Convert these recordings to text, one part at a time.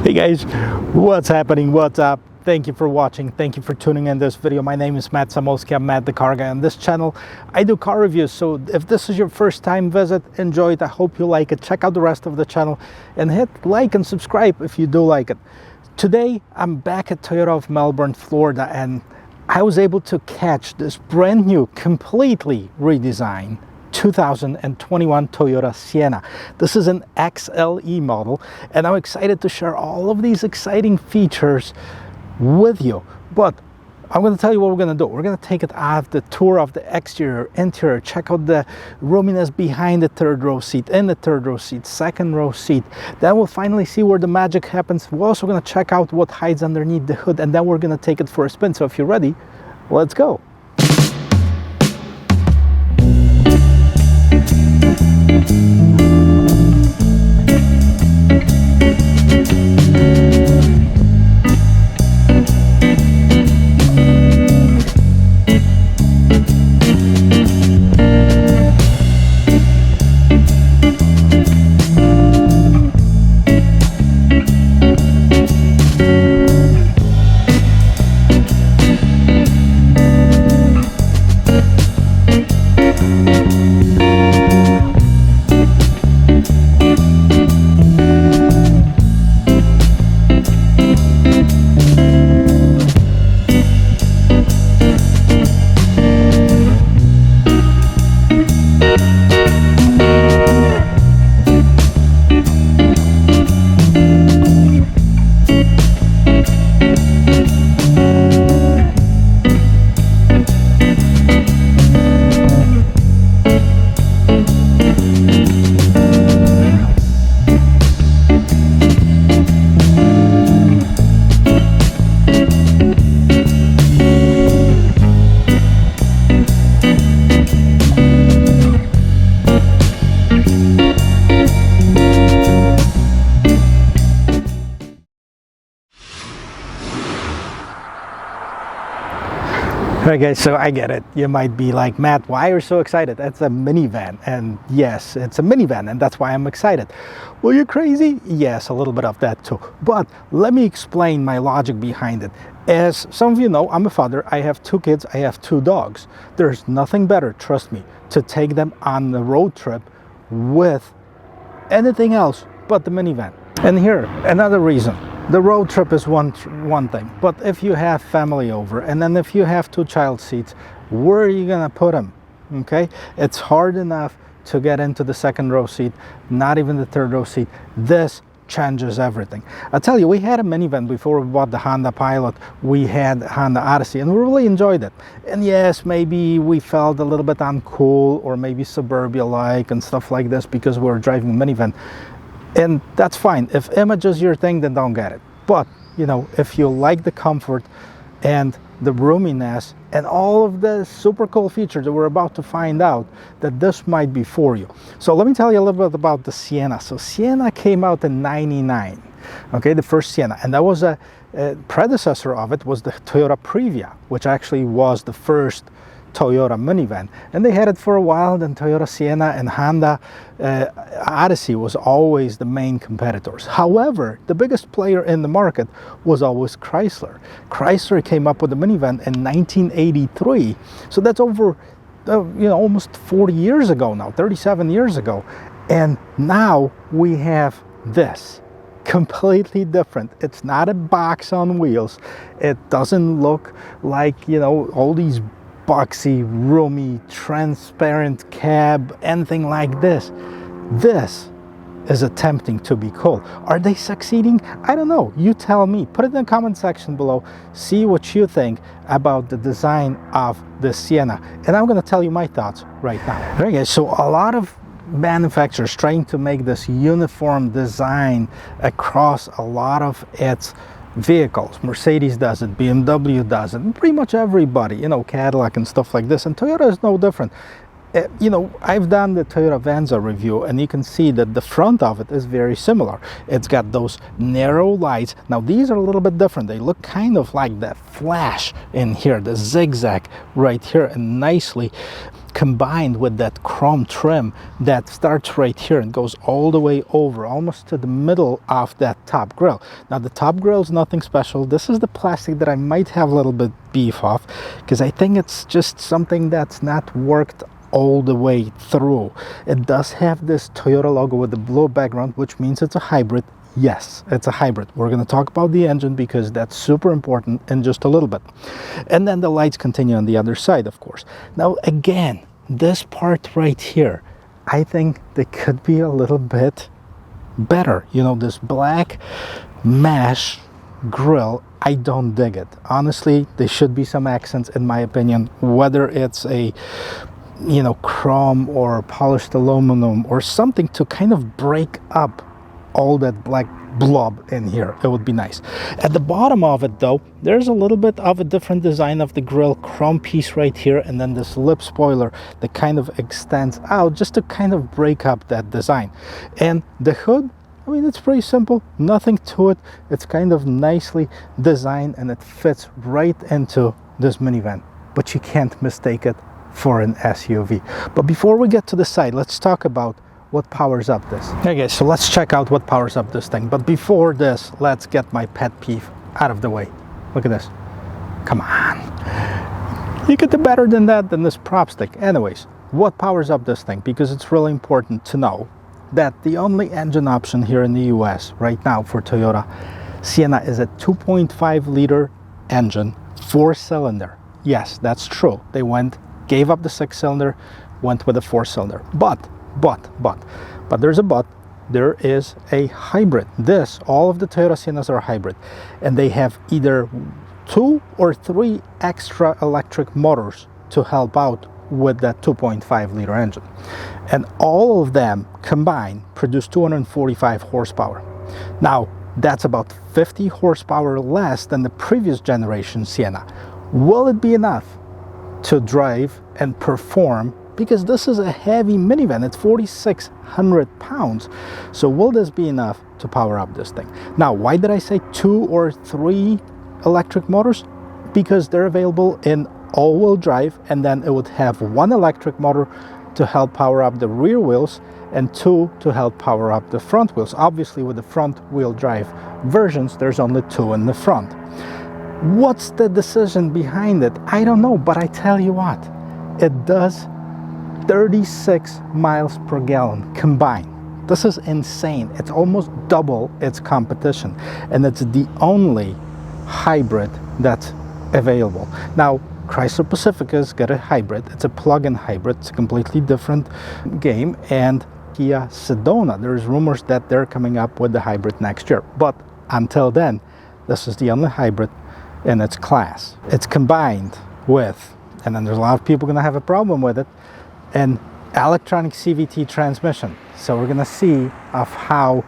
Hey guys, what's happening? What's up? Thank you for watching. Thank you for tuning in this video. My name is Matt Samolski. I'm Matt the Car Guy. On this channel, I do car reviews. So if this is your first time visit, enjoy it. I hope you like it. Check out the rest of the channel and hit like and subscribe if you do like it. Today, I'm back at Toyota of Melbourne, Florida, and I was able to catch this brand new, completely redesigned 2021 Toyota Sienna. This is an XLE model, and I'm excited to share all of these exciting features with you. But I'm going to tell you what we're going to do. We're going to take it out the tour of the exterior, interior, check out the roominess behind the third row seat, in the third row seat, second row seat. Then we'll finally see where the magic happens. We're also going to check out what hides underneath the hood, and then we're going to take it for a spin. So if you're ready, let's go. Alright guys, so I get it. You might be like, Matt, why are you so excited? That's a minivan. And yes, it's a minivan, and that's why I'm excited. Well, you're crazy? Yes, a little bit of that too. But let me explain my logic behind it. As some of you know, I'm a father. I have 2 kids. I have 2 dogs. There's nothing better, trust me, to take them on the road trip with anything else but the minivan. And here, another reason. The road trip is one thing, but if you have family over, and then if you have 2 child seats, where are you gonna put them? Okay, it's hard enough to get into the second row seat, not even the third row seat. This changes everything. I'll tell you, we had a minivan before we bought the Honda Pilot. We had Honda Odyssey, and we really enjoyed it. And yes, maybe we felt a little bit uncool, or maybe suburbia-like and stuff like this because we were driving a minivan. And that's fine. If image is your thing, then don't get it. But, you know, if you like the comfort and the roominess and all of the super cool features that we're about to find out, that this might be for you. So let me tell you a little bit about the Sienna. So Sienna came out in '99, okay, the first Sienna. And that was a predecessor of it was the Toyota Previa, which actually was the first Toyota minivan, and they had it for a while. Then Toyota Sienna and Honda Odyssey was always the main competitors. However, the biggest player in the market was always Chrysler. Chrysler came up with the minivan in 1983, so that's over almost 40 years ago now, 37 years ago. And now we have this completely different. It's not a box on wheels. It doesn't look like, you know, all these boxy, roomy, transparent cab, anything like this. This is attempting to be cool. Are they succeeding? I don't know. You tell me. Put it in the comment section below. See what you think about the design of the Sienna. And I'm going to tell you my thoughts right now. All right, guys. So a lot of manufacturers trying to make this uniform design across a lot of its vehicles. Mercedes does it, BMW does it, pretty much everybody, you know, Cadillac and stuff like this, and Toyota is no different. You know, I've done the Toyota Venza review, and you can see that the front of it is very similar. It's got those narrow lights. Now these are a little bit different. They look kind of like that flash in here, the zigzag right here, and nicely combined with that chrome trim that starts right here and goes all the way over, almost to the middle of that top grille. Now the top grille is nothing special. This is the plastic that I might have a little bit beef off, because I think it's just something that's not worked all the way through. It does have this Toyota logo with the blue background, which means it's a hybrid. Yes, it's a hybrid. We're going to talk about the engine because that's super important in just a little bit. And then the lights continue on the other side, of course. Now again, this part right here, I think they could be a little bit better. You know, this black mesh grille, I don't dig it. Honestly, there should be some accents in my opinion, whether it's a, you know, chrome or polished aluminum or something to kind of break up all that black blob in here. It would be nice. At the bottom of it though, there's a little bit of a different design of the grille, chrome piece right here, and then this lip spoiler that kind of extends out just to kind of break up that design. And the hood, I mean, it's pretty simple, nothing to it. It's kind of nicely designed and it fits right into this minivan, but you can't mistake it for an SUV. But before we get to the side, let's talk about what powers up this. Okay, so let's check out what powers up this thing. But before this, let's get my pet peeve out of the way. Look at this. Come on. You get the better than that than this prop stick. Anyways, what powers up this thing? Because it's really important to know that the only engine option here in the US right now for Toyota Sienna is a 2.5 liter engine, 4-cylinder. Yes, that's true. They gave up the 6-cylinder, went with a 4-cylinder. But there's a but. There is a hybrid. All of the Toyota Siennas are hybrid, and they have either 2 or 3 extra electric motors to help out with that 2.5 liter engine, and all of them combined produce 245 horsepower. Now that's about 50 horsepower less than the previous generation Sienna. Will it be enough to drive and perform? Because this is a heavy minivan, it's 4,600 pounds. So will this be enough to power up this thing? Now, why did I say 2 or 3 electric motors? Because they're available in all-wheel drive, and then it would have 1 electric motor to help power up the rear wheels and 2 to help power up the front wheels. Obviously, with the front wheel drive versions, there's only 2 in the front. What's the decision behind it? I don't know, but I tell you what, it does 36 miles per gallon combined. This is insane. It's almost double its competition, and it's the only hybrid that's available. Now, Chrysler Pacifica's got a hybrid. It's a plug-in hybrid. It's a completely different game. And Kia Sedona, there's rumors that they're coming up with the hybrid next year. But until then, this is the only hybrid in its class. It's combined with, and then there's a lot of people gonna have a problem with it, an electronic CVT transmission. So we're gonna see of how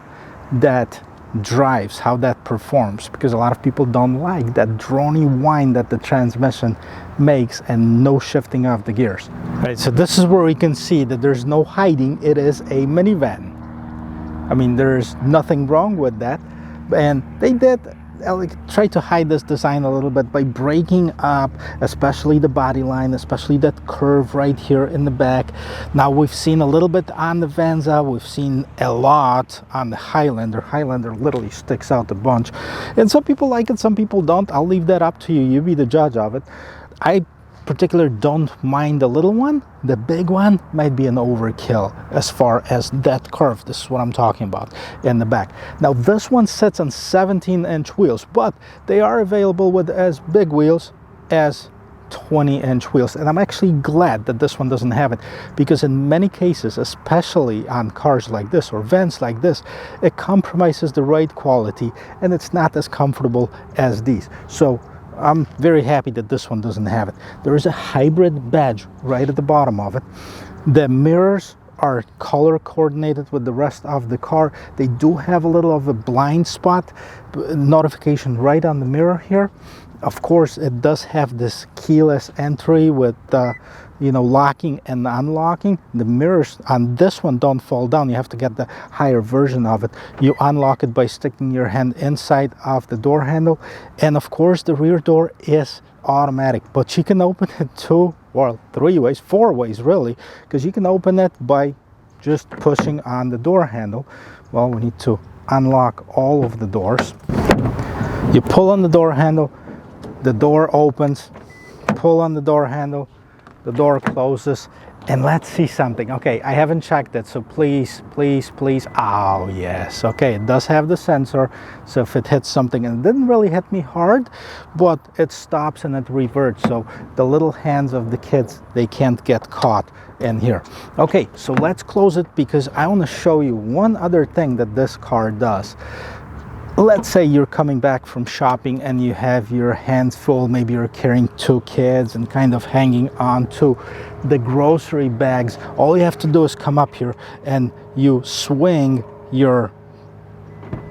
that drives, how that performs, because a lot of people don't like that drony whine that the transmission makes and no shifting of the gears. Right, so this is where we can see that there's no hiding. It is a minivan. I mean, there's nothing wrong with that, and they did try to hide this design a little bit by breaking up especially the body line, especially that curve right here in the back. Now we've seen a little bit on the Venza, we've seen a lot on the Highlander. Highlander literally sticks out a bunch, and some people like it, some people don't. I'll leave that up to you. You be the judge of it. I particularly don't mind the little one. The big one might be an overkill as far as that curve. This is what I'm talking about in the back. Now this one sits on 17-inch wheels, but they are available with as big wheels as 20-inch wheels, and I'm actually glad that this one doesn't have it, because in many cases, especially on cars like this or vans like this, it compromises the ride quality and it's not as comfortable as these. So I'm very happy that this one doesn't have it. There is a hybrid badge right at the bottom of it. The mirrors are color coordinated with the rest of the car. They do have a little of a blind spot notification right on the mirror here. Of course, it does have this keyless entry with locking and unlocking. The mirrors on this one don't fall down. You have to get the higher version of it. You unlock it by sticking your hand inside of the door handle, and of course the rear door is automatic, but you can open it 2 or 3 ways, 4 ways really, because you can open it by just pushing on the door handle. Well, we need to unlock all of the doors. You pull on the door handle, the door opens, pull on the door handle, the door closes, and let's see something. Okay, I haven't checked it, so please. Oh yes, okay, it does have the sensor, so if it hits something, and it didn't really hit me hard, but it stops and it reverts, so the little hands of the kids, they can't get caught in here. Okay, so let's close it, because I want to show you one other thing that this car does. Let's say you're coming back from shopping and you have your hands full, maybe you're carrying 2 kids and kind of hanging on to the grocery bags. All you have to do is come up here and you swing your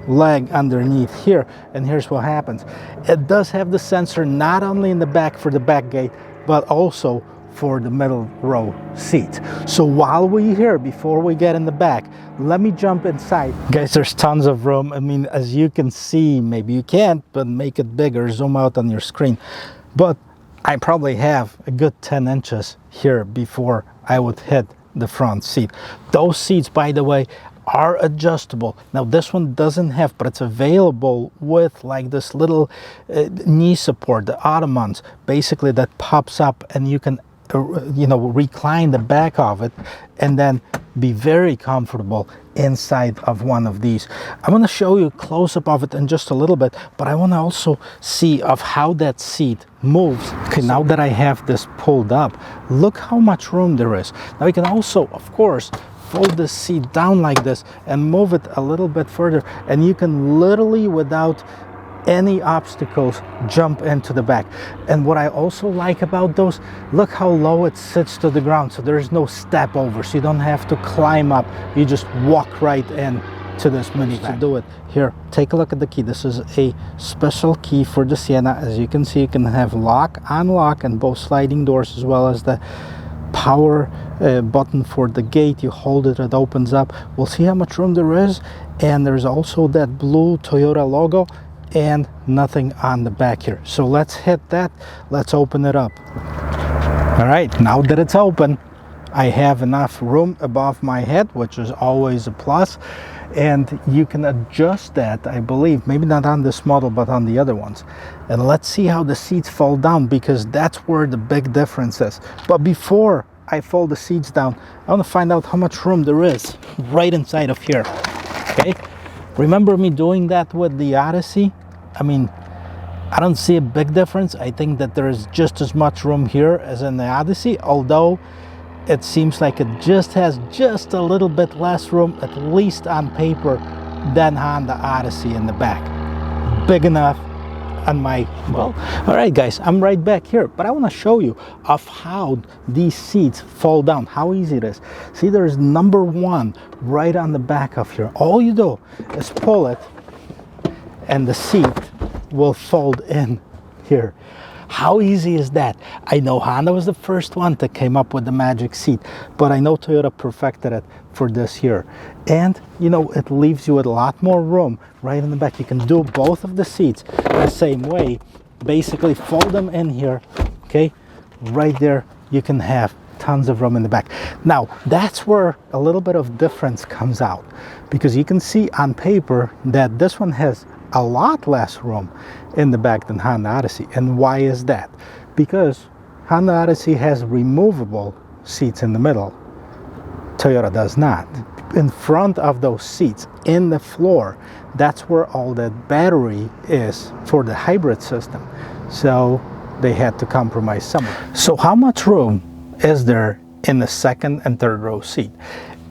leg underneath here, and here's what happens. It does have the sensor not only in the back for the back gate, but also for the middle row seats. So while we're here, before we get in the back, let me jump inside. Guys, there's tons of room. I mean, as you can see, maybe you can't, but make it bigger, zoom out on your screen. But I probably have a good 10 inches here before I would hit the front seat. Those seats, by the way, are adjustable. Now this one doesn't have, but it's available with like this little knee support, the ottomans, basically, that pops up, and you can recline the back of it and then be very comfortable inside of one of these. I'm going to show you a close-up of it in just a little bit, but I want to also see of how that seat moves. Okay, now that I have this pulled up, look how much room there is. Now you can also, of course, fold this seat down like this and move it a little bit further, and you can literally, without any obstacles, jump into the back. And what I also like about those, look how low it sits to the ground, so there's no step over, so you don't have to climb up, you just walk right in to this minivan. To do it, here, take a look at the key. This is a special key for the Sienna. As you can see, you can have lock, unlock, and both sliding doors, as well as the power button for the gate. You hold it, it opens up. We'll see how much room there is, and there's also that blue Toyota logo, and nothing on the back here. So let's hit that, let's open it up. All right, now that it's open, I have enough room above my head, which is always a plus, and you can adjust that, I believe, maybe not on this model, but on the other ones. And let's see how the seats fall down, because that's where the big difference is. But before I fold the seats down, I want to find out how much room there is right inside of here. Okay, remember me doing that with the Odyssey? I mean, I don't see a big difference. I think that there is just as much room here as in the Odyssey, although it seems like it just has just a little bit less room, at least on paper, than on the Odyssey in the back. Big enough on my, well, all right guys, I'm right back here, but I want to show you of how these seats fall down, how easy it is. See, there's number 1 right on the back of here. All you do is pull it, and the seat will fold in here. How easy is that? I know Honda was the first one that came up with the magic seat, but I know Toyota perfected it for this here. And you know, it leaves you with a lot more room right in the back. You can do both of the seats the same way, basically fold them in here. Okay, right there, you can have tons of room in the back. Now that's where a little bit of difference comes out, because you can see on paper that this one has a lot less room in the back than Honda Odyssey. And why is that? Because Honda Odyssey has removable seats in the middle. Toyota does not. In front of those seats, in the floor, that's where all that battery is for the hybrid system. So they had to compromise somewhere. So how much room is there in the second and third row seat?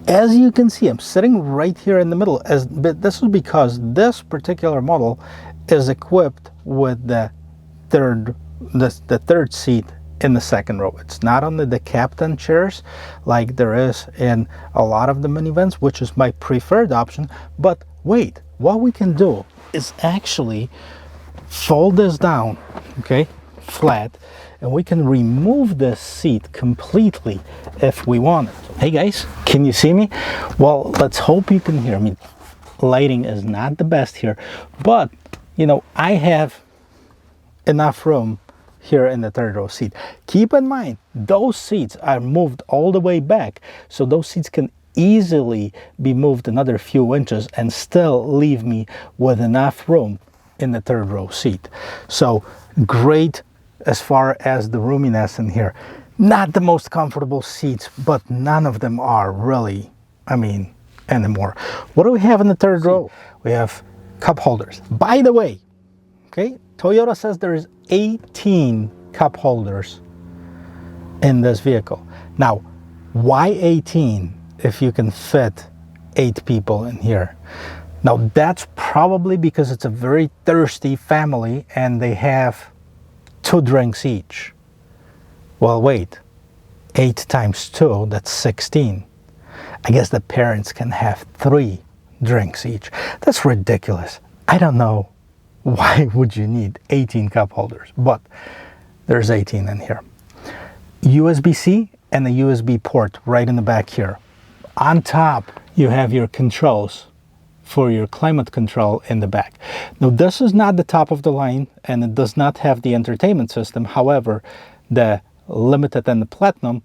As you can see, I'm sitting right here in the middle. This is because this particular model is equipped with the third seat in the second row. It's not only the captain chairs like there is in a lot of the minivans, which is my preferred option. But wait, what we can do is actually fold this down okay, flat, and we can remove this seat completely if we want it. Hey guys, can you see me? Well, let's hope you can hear me. Lighting is not the best here, but you know, I have enough room here in the third row seat. Keep in mind, those seats are moved all the way back, so those seats can easily be moved another few inches and still leave me with enough room in the third row seat. So great as far as the roominess in here. Not the most comfortable seats, but none of them are really, I mean, anymore. What do we have in the third row? We have cup holders. By the way, okay, Toyota says there is 18 cup holders in this vehicle. Now, why 18 if you can fit 8 people in here? Now, that's probably because it's a very thirsty family and they have 2 drinks each. Well, wait, 8 times 2, that's 16. I guess the parents can have 3 drinks each. That's ridiculous. I don't know why would you need 18 cup holders, but there's 18 in here. USB-C and a USB port right in the back here. On top, you have your controls for your climate control in the back. Now, this is not the top of the line and it does not have the entertainment system. However, the Limited and the Platinum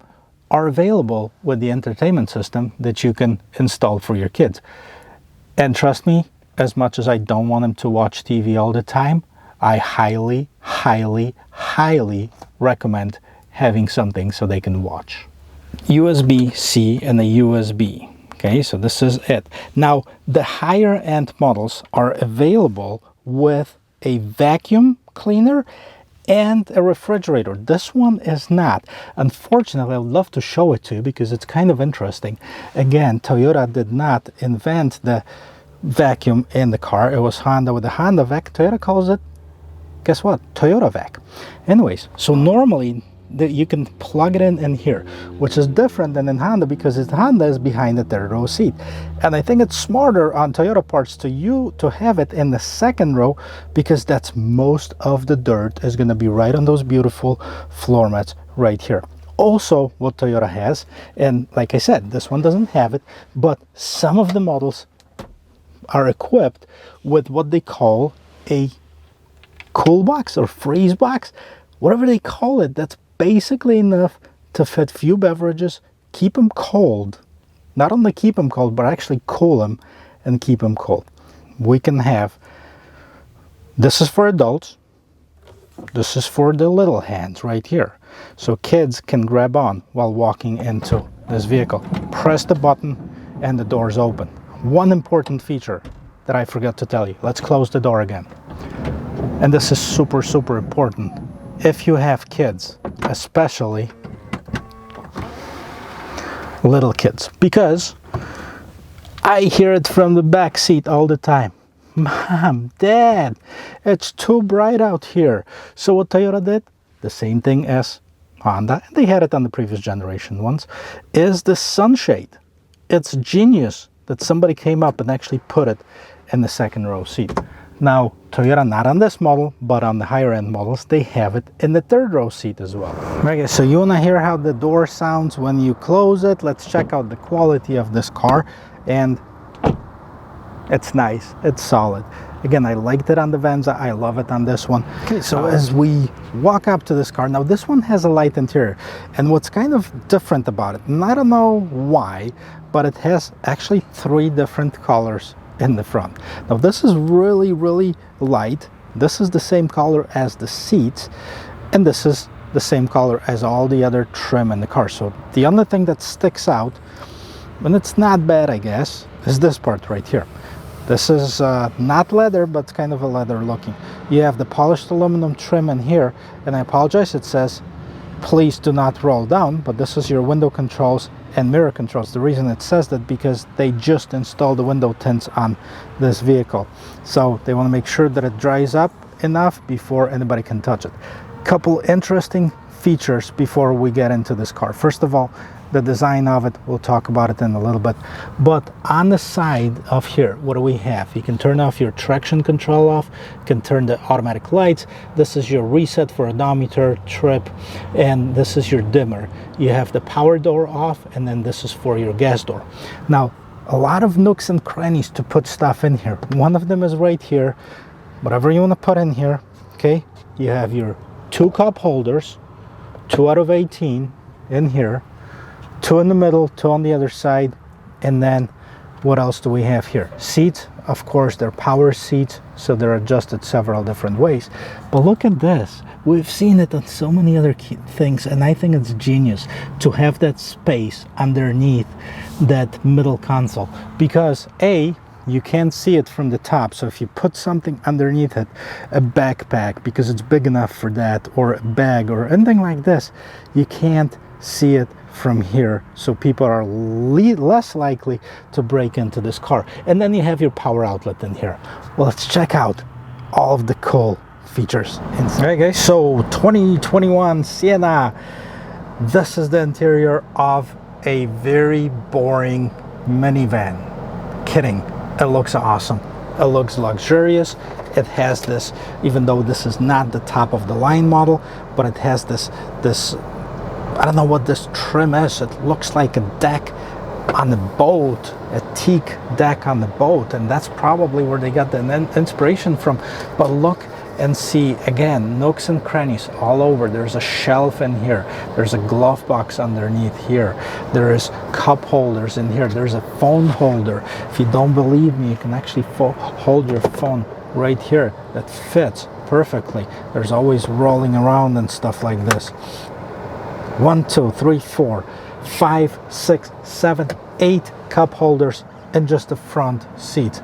are available with the entertainment system that you can install for your kids. And trust me, as much as I don't want them to watch TV all the time, I highly, highly, highly recommend having something so they can watch. USB-C and a USB. Okay, so this is it. Now, the higher end models are available with a vacuum cleaner and a refrigerator. This one is not. Unfortunately, I would love to show it to you because it's kind of interesting. Again, Toyota did not invent the vacuum in the car. It was Honda with the Honda vac. Toyota calls it, guess what? Toyota vac. Anyways, so normally you can plug it in here, which is different than in Honda because Honda is behind the third row seat. And I think it's smarter on Toyota parts to have it in the second row because that's most of the dirt is going to be right on those beautiful floor mats right here. Also, what Toyota has, and like I said, this one doesn't have it, but some of the models are equipped with what they call a cool box or freeze box, whatever they call it. That's basically enough to fit few beverages, keep them cold. Not only keep them cold, but actually cool them and keep them cold. We can have, this is for adults, this is for the little hands right here. So kids can grab on while walking into this vehicle. Press the button and the doors open. One important feature that I forgot to tell you. Let's close the door again. And this is super, super important. If you have kids, especially little kids, because I hear it from the back seat all the time. Mom, Dad, it's too bright out here. So what Toyota did, the same thing as Honda, and they had it on the previous generation ones, is the sunshade. It's genius that somebody came up and actually put it in the second row seat. Now, Toyota, not on this model, but on the higher end models, they have it in the third row seat as well. Okay, so you want to hear how the door sounds when you close it? Let's check out the quality of this car. And it's nice, it's solid. Again, I liked it on the Venza, I love it on this one. Okay, so as we walk up to this car, now this one has a light interior. And what's kind of different about it, and I don't know why, but it has actually 3 different colors in the front. Now this is really, really light. This is the same color as the seats, and this is the same color as all the other trim in the car. So the only thing that sticks out, and it's not bad, I guess, is this part right here. This is not leather, but it's kind of a leather looking. You have the polished aluminum trim in here, and I apologize, it says please do not roll down, but this is your window controls and mirror controls. The reason it says that because they just installed the window tints on this vehicle, so they want to make sure that it dries up enough before anybody can touch it. Couple interesting features before we get into this car. First of all, the design of it, we'll talk about it in a little bit. But on the side of here, what do we have? You can turn off your traction control off, you can turn the automatic lights. This is your reset for odometer, trip, and this is your dimmer. You have the power door off, and then this is for your gas door. Now, a lot of nooks and crannies to put stuff in here. One of them is right here. Whatever you want to put in here, okay? You have your 2 cup holders, 2 out of 18 in here, 2 in the middle, 2 on the other side, and then what else do we have here? Seats, of course, they're power seats, so they're adjusted several different ways. But look at this. We've seen it on so many other things, and I think it's genius to have that space underneath that middle console, because A, you can't see it from the top. So if you put something underneath it, a backpack, because it's big enough for that, or a bag or anything like this, you can't see it from here, so people are less likely to break into this car. And then you have your power outlet in here. Well, let's check out all of the cool features inside. All right, guys, so 2021 Sienna. This is the interior of a very boring minivan. Kidding. It looks awesome. It looks luxurious. It has this, even though this is not the top of the line model, but it has this I don't know what this trim is. It looks like a deck on the boat, a teak deck on the boat, and that's probably where they got the inspiration from. But look and see, again, nooks and crannies all over. There's a shelf in here. There's a glove box underneath here. There is cup holders in here. There's a phone holder. If you don't believe me, you can actually hold your phone right here. That fits perfectly. There's always rolling around and stuff like this. 1, 2, 3, 4, 5, 6, 7, 8 cup holders in just the front seat.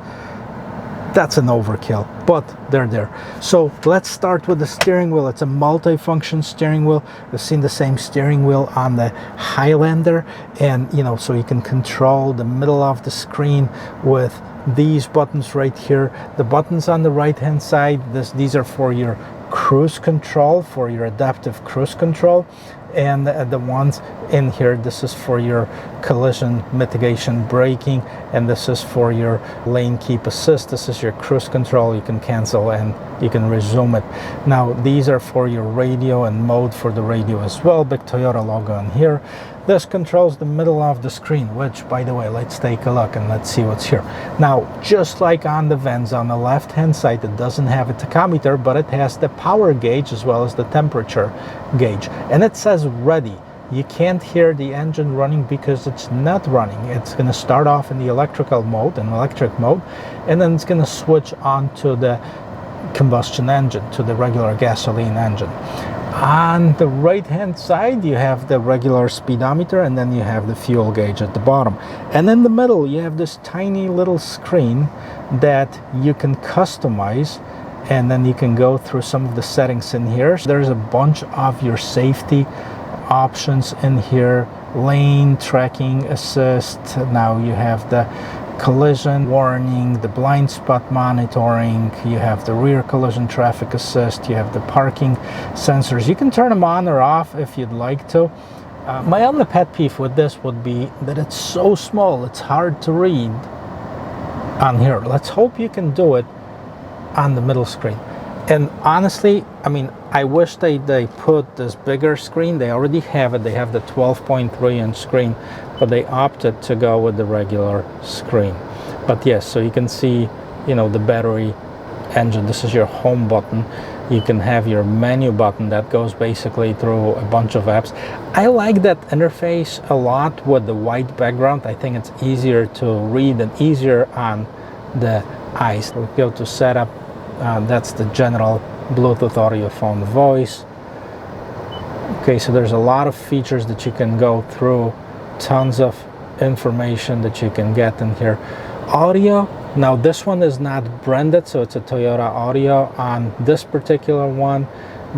That's an overkill, but they're there. So let's start with the steering wheel. It's a multi-function steering wheel. We've seen the same steering wheel on the Highlander, and so you can control the middle of the screen with these buttons right here. The buttons on the right hand side, these are for your cruise control, for your adaptive cruise control. And the ones in here, this is for your collision mitigation braking, and this is for your lane keep assist. This is your cruise control. You can cancel and you can resume it. Now these are for your radio and mode for the radio as well. Big Toyota logo on here. This controls the middle of the screen, which, by the way, let's take a look and let's see what's here. Now, just like on the Vans, on the left-hand side, it doesn't have a tachometer, but it has the power gauge as well as the temperature gauge. And it says ready. You can't hear the engine running because it's not running. It's going to start off in the electric mode, and then it's going to switch on to the combustion engine, to the regular gasoline engine. On the right hand side, you have the regular speedometer, and then you have the fuel gauge at the bottom. And in the middle, you have this tiny little screen that you can customize, and then you can go through some of the settings in here. So there's a bunch of your safety options in here. Lane tracking assist. Now you have the collision warning, the blind spot monitoring, you have the rear collision traffic assist, you have the parking sensors. You can turn them on or off if you'd like to. My only pet peeve with this would be that it's so small, it's hard to read on here. Let's hope you can do it on the middle screen. And honestly, I mean, I wish they put this bigger screen. They already have it. They have the 12.3 inch screen, but they opted to go with the regular screen. But yes, so you can see, the battery engine. This is your home button. You can have your menu button that goes basically through a bunch of apps. I like that interface a lot with the white background. I think it's easier to read and easier on the eyes. We go to setup. That's the general Bluetooth audio phone voice. Okay, so there's a lot of features that you can go through, tons of information that you can get in here. Audio, now this one is not branded, so it's a Toyota audio. On this particular one,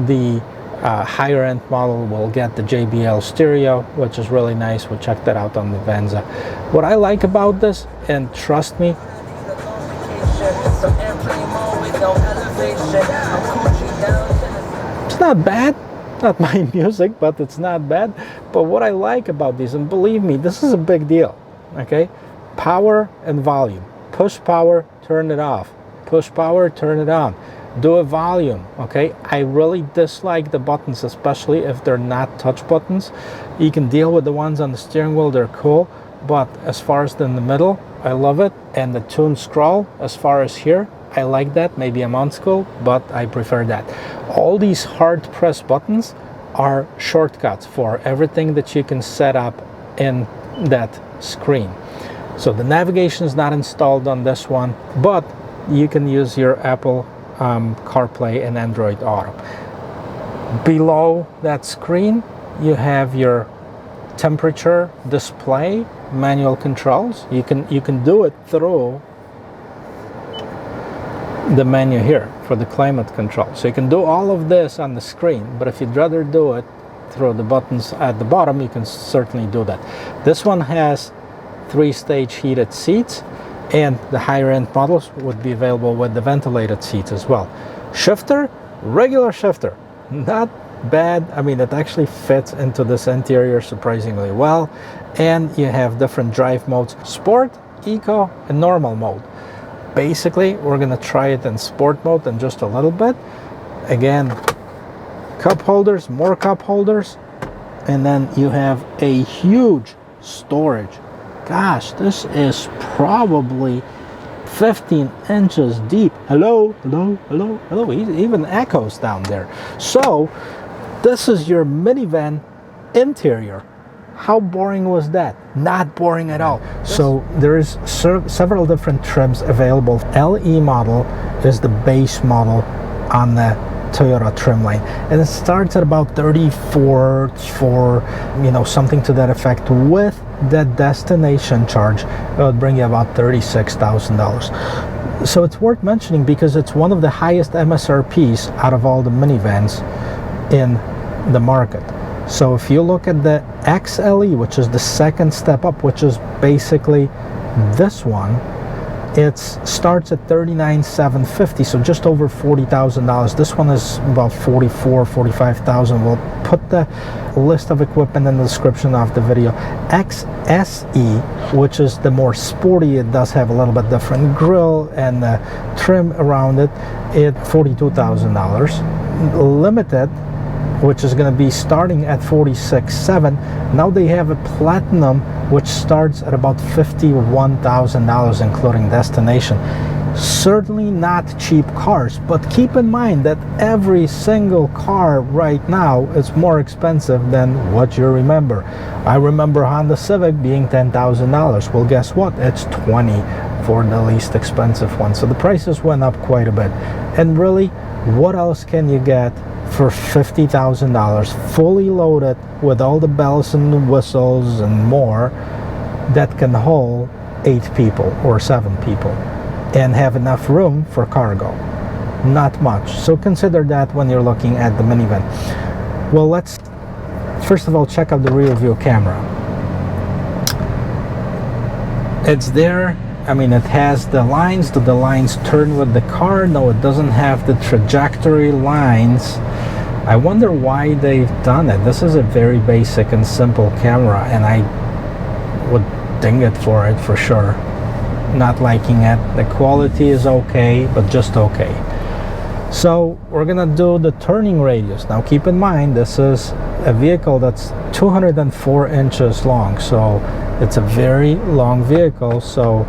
the higher end model will get the JBL stereo, which is really nice. We'll check that out on the Venza. What I like about this, and trust me, it's not bad. Not my music, but it's not bad. But what I like about these, and believe me, this is a big deal, okay? Power and volume. Push power, turn it off. Push power, turn it on. Do a volume, okay? I really dislike the buttons, especially if they're not touch buttons. You can deal with the ones on the steering wheel, they're cool. But as far as in the middle, I love it. And the tune scroll, as far as here, I like that. Maybe I'm on school, but I prefer that. All these hard press buttons are shortcuts for everything that you can set up in that screen. So the navigation is not installed on this one, but you can use your Apple CarPlay and Android Auto. Below that screen, you have your temperature display, manual controls. You can do it through the menu here for the climate control. So you can do all of this on the screen, but if you'd rather do it through the buttons at the bottom, you can certainly do that. This one has 3-stage heated seats, and the higher end models would be available with the ventilated seats as well. Shifter, regular shifter, not bad. I mean, it actually fits into this interior surprisingly well. And you have different drive modes: sport, eco, and normal mode. Basically, we're gonna try it in sport mode in just a little bit. Again, cup holders, more cup holders, and then you have a huge storage. Gosh, this is probably 15 inches deep. Hello, hello, hello, hello. It even echoes down there. So this is your minivan interior. How boring was that? Not boring at all. So there is several different trims available. LE model is the base model on the Toyota trim line, and it starts at about 34 for, you know, something to that effect. With the destination charge, it would bring you about $36,000. So it's worth mentioning because it's one of the highest MSRPs out of all the minivans in the market. So if you look at the XLE, which is the second step up, which is basically this one, it starts at $39,750, so just over $40,000. This one is about $44,000, $45,000. We'll put the list of equipment in the description of the video. XSE, which is the more sporty, it does have a little bit different grille and trim around it, it's $42,000. Limited, which is going to be starting at $46,700. Now they have a Platinum, which starts at about $51,000, including destination. Certainly not cheap cars, but keep in mind that every single car right now is more expensive than what you remember. I remember Honda Civic being $10,000. Well, guess what? It's $20,000 for the least expensive one. So the prices went up quite a bit. And really, what else can you get for $50,000 fully loaded with all the bells and the whistles and more that can hold 8 people or 7 people and have enough room for cargo? Not much. So consider that when you're looking at the minivan. Well, let's first of all check out the rear view camera. It's there. I mean, it has the lines. Do the lines turn with the car? No, it doesn't have the trajectory lines. I wonder why they've done it. This is a very basic and simple camera, and I would ding it for it for sure. Not liking it. The quality is okay, but just okay. So we're gonna do the turning radius. Now keep in mind, this is a vehicle that's 204 inches long, so it's a very long vehicle. So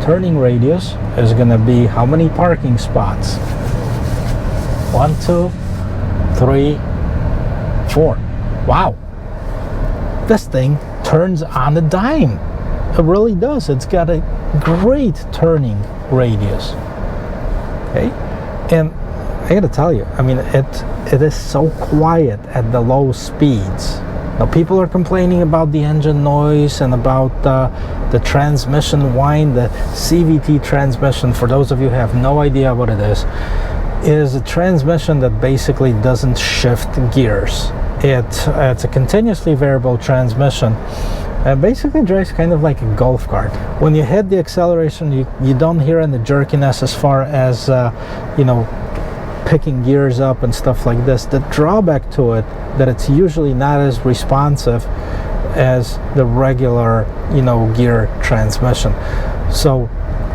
turning radius is gonna be how many parking spots? 1, 2, 3, 4. Wow, this thing turns on a dime. It really does. It's got a great turning radius. Okay, and I gotta tell you, I mean, it is so quiet at the low speeds. Now people are complaining about the engine noise and about the transmission whine. The CVT transmission, for those of you who have no idea what it is a transmission that basically doesn't shift gears. It's a continuously variable transmission, and basically drives kind of like a golf cart. When you hit the acceleration, you don't hear any jerkiness as far as you know, picking gears up and stuff like this. The drawback to it, that it's usually not as responsive as the regular, you know, gear transmission. So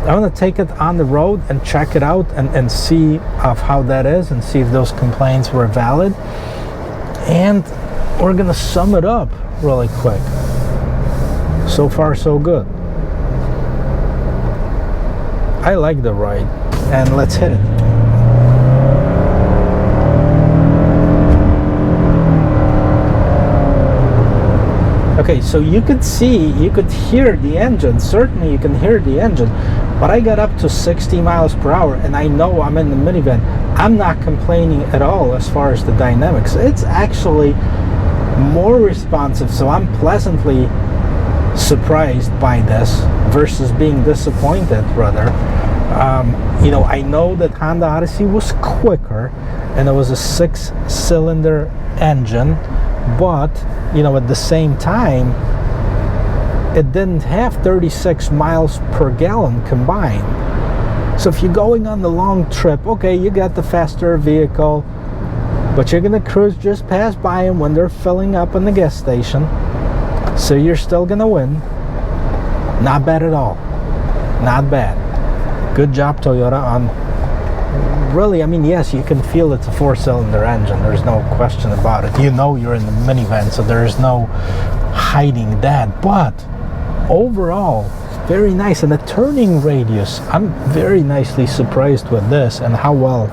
I want to take it on the road and check it out and see of how that is, and see if those complaints were valid. And we're gonna sum it up really quick. So far so good. I like the ride, and let's hit it. Okay, so you could hear the engine. Certainly you can hear the engine, but I got up to 60 miles per hour, and I know I'm in the minivan. I'm not complaining at all as far as the dynamics. It's actually more responsive, so I'm pleasantly surprised by this versus being disappointed, rather. You know, I know that Honda Odyssey was quicker, and it was a 6-cylinder engine, but you know, at the same time, it didn't have 36 miles per gallon combined. So if you're going on the long trip, okay, you got the faster vehicle, but you're gonna cruise just past by them when they're filling up in the gas station, so you're still gonna win. Not bad at all. Not bad. Good job, Toyota, on really, I mean, yes, you can feel it's a 4-cylinder engine. There's no question about it. You know you're in the minivan, so there's no hiding that. But overall, very nice. And the turning radius, I'm very nicely surprised with this and how well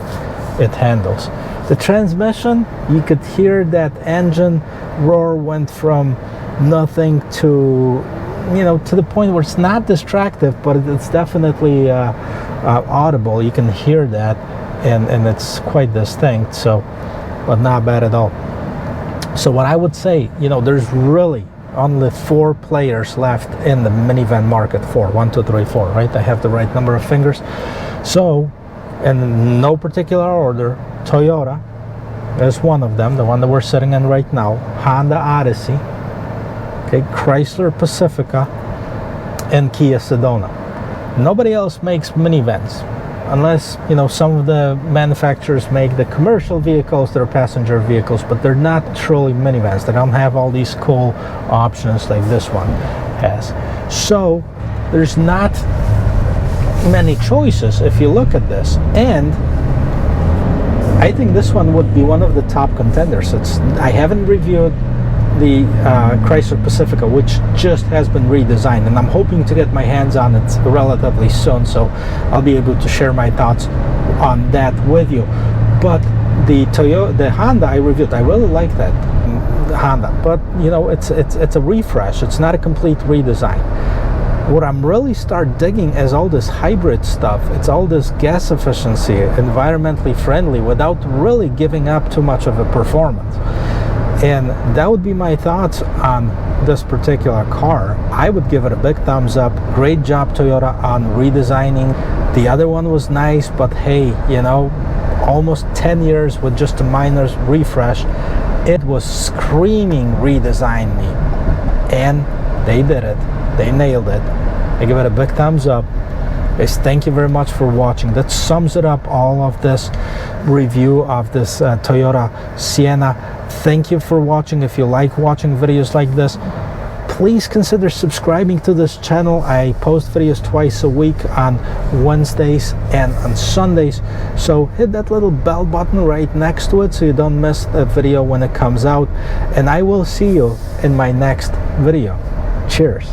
it handles. The transmission, you could hear that engine roar went from nothing to, you know, to the point where it's not distractive, but it's definitely audible. You can hear that, and it's quite distinct, so, but not bad at all. So what I would say, you know, there's really only 4 players left in the minivan market. 4, 1, 2, 3, 4, right? I have the right number of fingers. So, in no particular order, Toyota is one of them, the one that we're sitting in right now, Honda Odyssey, okay, Chrysler Pacifica, and Kia Sedona. Nobody else makes minivans, unless, you know, some of the manufacturers make the commercial vehicles that are passenger vehicles, but they're not truly minivans. They don't have all these cool options like this one has. So there's not many choices if you look at this, and I think this one would be one of the top contenders. I haven't reviewed the Chrysler Pacifica, which just has been redesigned, and I'm hoping to get my hands on it relatively soon, so I'll be able to share my thoughts on that with you. But the Honda I reviewed, I really like that Honda, but you know, it's a refresh. It's not a complete redesign. What I'm really start digging is all this hybrid stuff. It's all this gas efficiency, environmentally friendly, without really giving up too much of a performance. And that would be my thoughts on this particular car. I would give it a big thumbs up. Great job, Toyota, on redesigning. The other one was nice, but hey, you know, almost 10 years with just a minor refresh. It was screaming redesign me, and they did it. They nailed it. I give it a big thumbs up. Guys, thank you very much for watching. That sums it up, all of this review of this Toyota Sienna. Thank you for watching. If you like watching videos like this, please consider subscribing to this channel. I post videos twice a week on Wednesdays and on Sundays, so hit that little bell button right next to it so you don't miss a video when it comes out, and I will see you in my next video. Cheers.